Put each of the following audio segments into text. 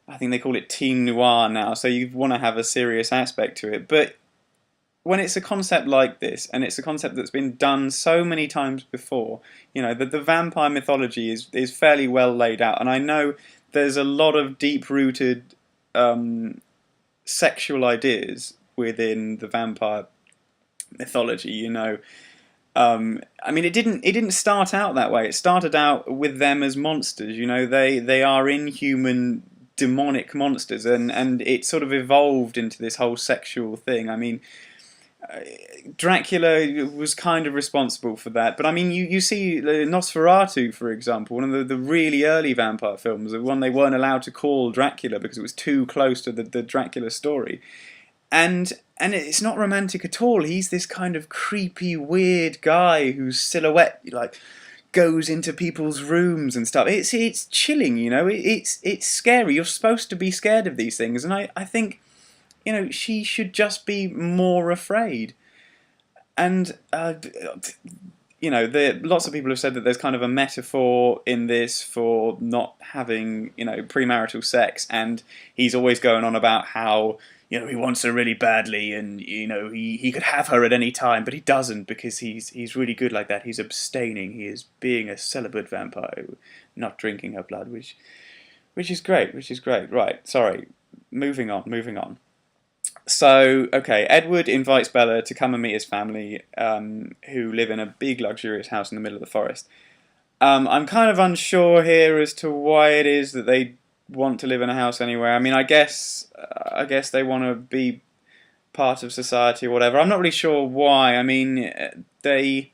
I think they call it teen noir now, so you want to have a serious aspect to it. But when it's a concept like this, and it's a concept that's been done so many times before, the vampire mythology is fairly well laid out, and I know there's a lot of deep-rooted sexual ideas within the vampire mythology. I mean, it didn't start out that way. It started out with them as monsters. They are inhuman, demonic monsters, and it sort of evolved into this whole sexual thing. I mean, Dracula was kind of responsible for that, but I mean, you see Nosferatu, for example, one of the really early vampire films, the one they weren't allowed to call Dracula because it was too close to the Dracula story. And it's not romantic at all. He's this kind of creepy, weird guy whose silhouette like goes into people's rooms and stuff. It's chilling, It's scary. You're supposed to be scared of these things, and I think, she should just be more afraid. And lots of people have said that there's kind of a metaphor in this for not having, premarital sex, and he's always going on about how, he wants her really badly, and he could have her at any time, but he doesn't because he's really good like that. He's abstaining. He is being a celibate vampire, not drinking her blood, which is great. Right, sorry. Moving on. So, okay, Edward invites Bella to come and meet his family, who live in a big, luxurious house in the middle of the forest. I'm kind of unsure here as to why it is that they want to live in a house anywhere. I mean, I guess they want to be part of society or whatever. I'm not really sure why. I mean, they're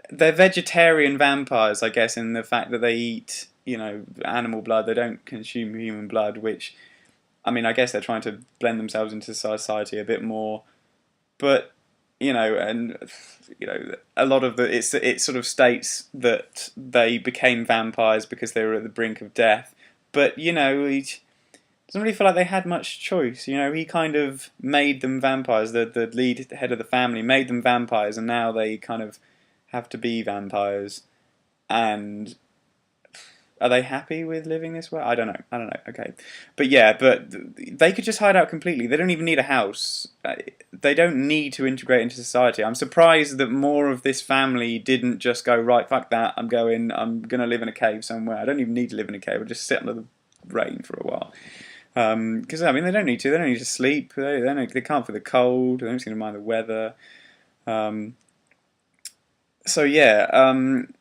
vegetarian vampires, I guess, in the fact that they eat, animal blood. They don't consume human blood, which, I mean, I guess they're trying to blend themselves into society a bit more. But, a lot of it sort of states that they became vampires because they were at the brink of death. But, he doesn't really feel like they had much choice. He kind of made them vampires. The lead head of the family made them vampires, and now they kind of have to be vampires. And are they happy with living this way? I don't know. Okay, but they could just hide out completely. They don't even need a house. They don't need to integrate into society. I'm surprised that more of this family didn't just go, right, fuck that. I'm gonna live in a cave somewhere. I don't even need to live in a cave. I'll just sit under the rain for a while. Because I mean, they don't need to. They don't need to sleep. They can't feel the cold. They don't seem to mind the weather. So yeah,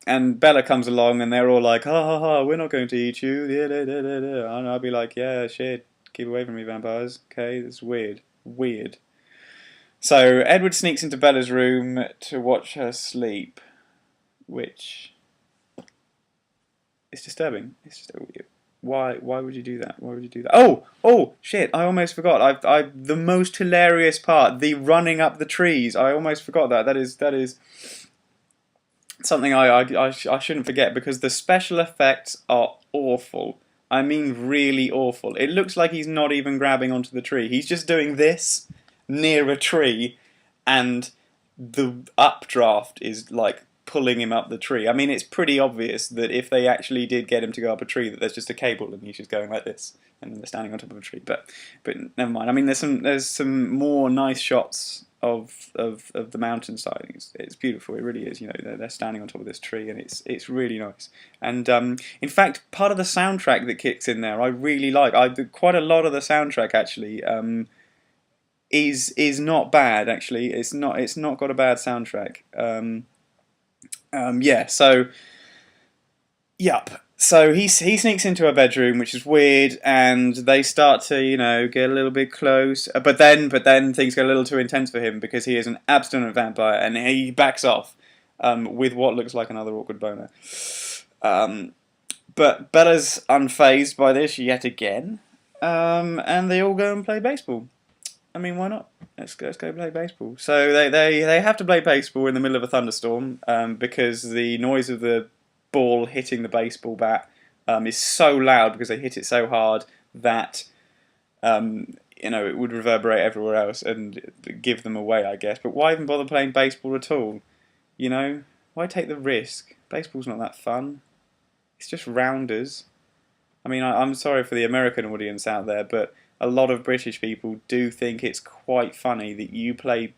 and Bella comes along, and they're all like, "Ha ha ha, we're not going to eat you." Yeah, da, da, da, da. And I'll be like, "Yeah, shit, keep away from me, vampires." Okay, it's weird. So Edward sneaks into Bella's room to watch her sleep, which is disturbing. It's just weird. Why would you do that? Why would you do that? Oh shit! I almost forgot. I the most hilarious part, the running up the trees. I almost forgot that. That is something I shouldn't forget, because the special effects are awful. I mean, really awful. It looks like he's not even grabbing onto the tree. He's just doing this near a tree, and the updraft is like pulling him up the tree. I mean, it's pretty obvious that if they actually did get him to go up a tree, that there's just a cable and he's just going like this, and they're standing on top of a tree. But never mind. I mean, there's some more nice shots of the mountainside. It's beautiful. It really is. They're standing on top of this tree, and it's really nice. And in fact, part of the soundtrack that kicks in there, I really like. Quite a lot of the soundtrack actually is not bad. Actually, it's not got a bad soundtrack. So, yup. So he sneaks into her bedroom, which is weird, and they start to, get a little bit close. But then things get a little too intense for him, because he is an abstinent vampire, and he backs off with what looks like another awkward boner. But Bella's unfazed by this yet again, and they all go and play baseball. I mean, why not? Let's go play baseball. So they have to play baseball in the middle of a thunderstorm, because the noise of the ball hitting the baseball bat is so loud, because they hit it so hard that it would reverberate everywhere else and give them away, I guess. But why even bother playing baseball at all? Why take the risk? Baseball's not that fun. It's just rounders. I mean, I'm sorry for the American audience out there, but a lot of British people do think it's quite funny that you play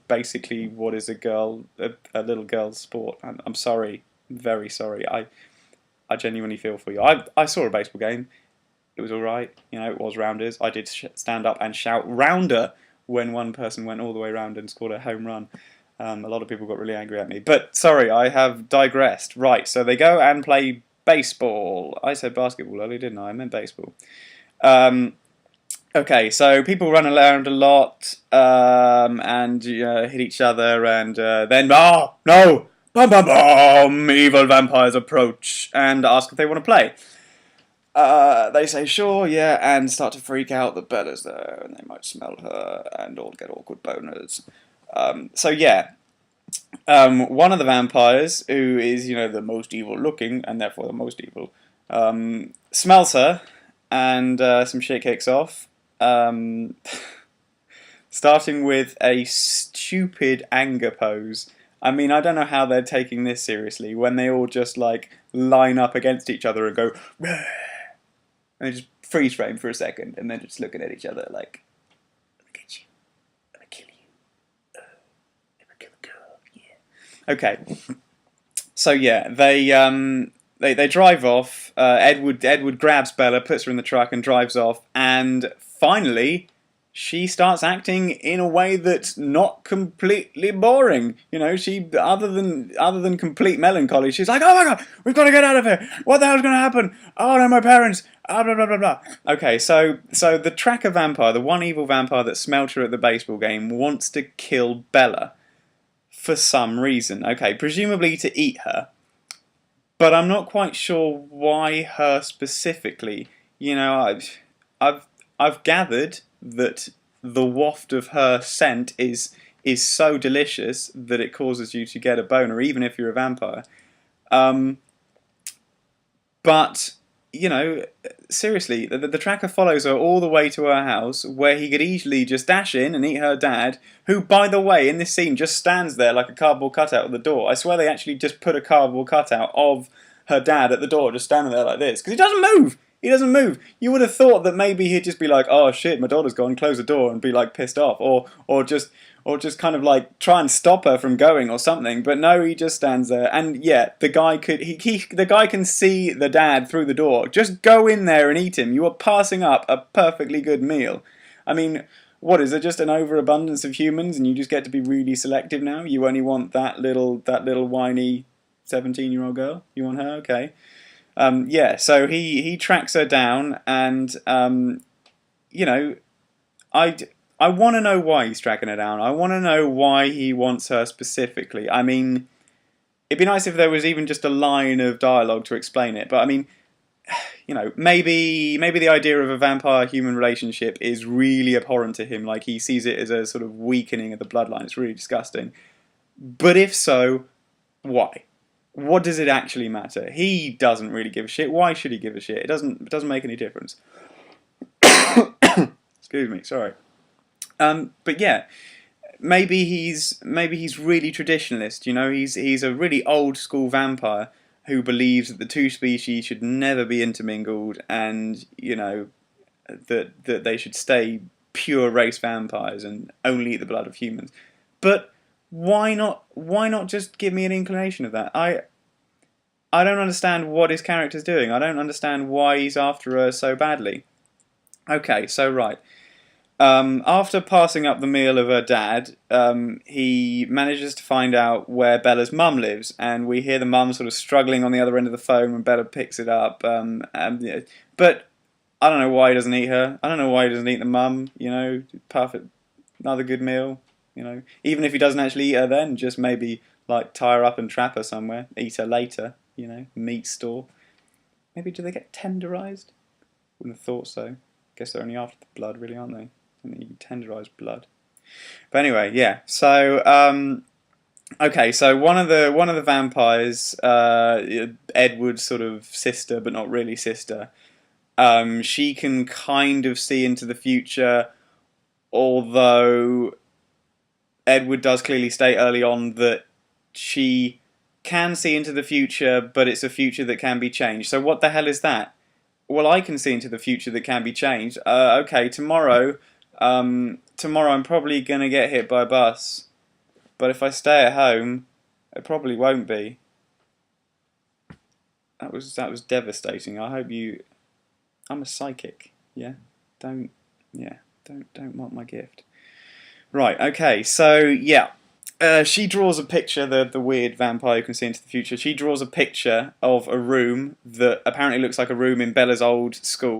basically what is a little girl's sport. I'm sorry, very sorry. I genuinely feel for you. I saw a baseball game. It was all right. You know, it was rounders. I did stand up and shout "rounder" when one person went all the way round and scored a home run. A lot of people got really angry at me. But sorry, I have digressed. Right, so they go and play baseball. I said basketball earlier, didn't I? I meant baseball. Um, okay, so people run around a lot and hit each other, and then no, bum bum bum, evil vampires approach and ask if they want to play. They say sure, yeah, and start to freak out that Bella's there, and they might smell her, and all get awkward boners. So yeah, one of the vampires, who is the most evil looking, and therefore the most evil, smells her, and some shit kicks off. Starting with a stupid anger pose. I mean, I don't know how they're taking this seriously when they all just like line up against each other and go, "Rah!" and they just freeze frame for a second, and then just looking at each other like, "I'm gonna get you. I'm gonna kill you. I'm gonna kill a girl. Yeah." Okay. So yeah, they drive off. Edward grabs Bella, puts her in the truck, and drives off. And finally, she starts acting in a way that's not completely boring. She other than complete melancholy, she's like, "Oh my god, we've got to get out of here! What the hell's going to happen? Oh no, my parents! Ah, blah blah blah blah." Okay, so the tracker vampire, the one evil vampire that smelt her at the baseball game, wants to kill Bella for some reason. Okay, presumably to eat her. But I'm not quite sure why her specifically. I've gathered that the waft of her scent is so delicious that it causes you to get a boner, even if you're a vampire. But seriously, the tracker follows her all the way to her house, where he could easily just dash in and eat her dad, who, by the way, in this scene just stands there like a cardboard cutout at the door. I swear they actually just put a cardboard cutout of her dad at the door, just standing there like this, because he doesn't move. He doesn't move. You would have thought that maybe he'd just be like, "Oh shit, my daughter's gone," close the door and be like pissed off, or just kind of like try and stop her from going or something. But no, he just stands there. And yeah, the guy can see the dad through the door. Just go in there and eat him. You are passing up a perfectly good meal. I mean, what is it? Just an overabundance of humans, and you just get to be really selective now? You only want that little whiny 17-year-old girl? You want her? Okay. Yeah, so he tracks her down, and I want to know why he's tracking her down. I want to know why he wants her specifically. I mean, it'd be nice if there was even just a line of dialogue to explain it. But I mean, maybe the idea of a vampire-human relationship is really abhorrent to him. Like, he sees it as a sort of weakening of the bloodline. It's really disgusting. But if so, why? What does it actually matter? He doesn't really give a shit. Why should he give a shit? It doesn't make any difference. Excuse me, sorry. But yeah, maybe he's really traditionalist. He's a really old school vampire who believes that the two species should never be intermingled, and that they should stay pure race vampires and only eat the blood of humans. But why not just give me an inclination of that? I don't understand what his character's doing. I don't understand why he's after her so badly. Okay, so right. After passing up the meal of her dad, he manages to find out where Bella's mum lives, and we hear the mum sort of struggling on the other end of the phone when Bella picks it up. But I don't know why he doesn't eat her. I don't know why he doesn't eat the mum. Perfect, another good meal. Even if he doesn't actually eat her, then just maybe like tie her up and trap her somewhere, eat her later. Meat store. Maybe do they get tenderized? Wouldn't have thought so. Guess they're only after the blood, really, aren't they? And you tenderize blood. But anyway, yeah. So okay. So one of the vampires, Edward's sort of sister, but not really sister. She can kind of see into the future, although Edward does clearly state early on that she can see into the future, but it's a future that can be changed. So what the hell is that? Well, I can see into the future that can be changed. Okay, tomorrow, tomorrow I'm probably gonna get hit by a bus, but if I stay at home, it probably won't be. That was devastating. I hope you. I'm a psychic. Yeah. Don't. Yeah. Don't mock my gift. Right. Okay. So yeah. She draws a picture, the weird vampire who can see into the future. She draws a picture of a room that apparently looks like a room in Bella's old school.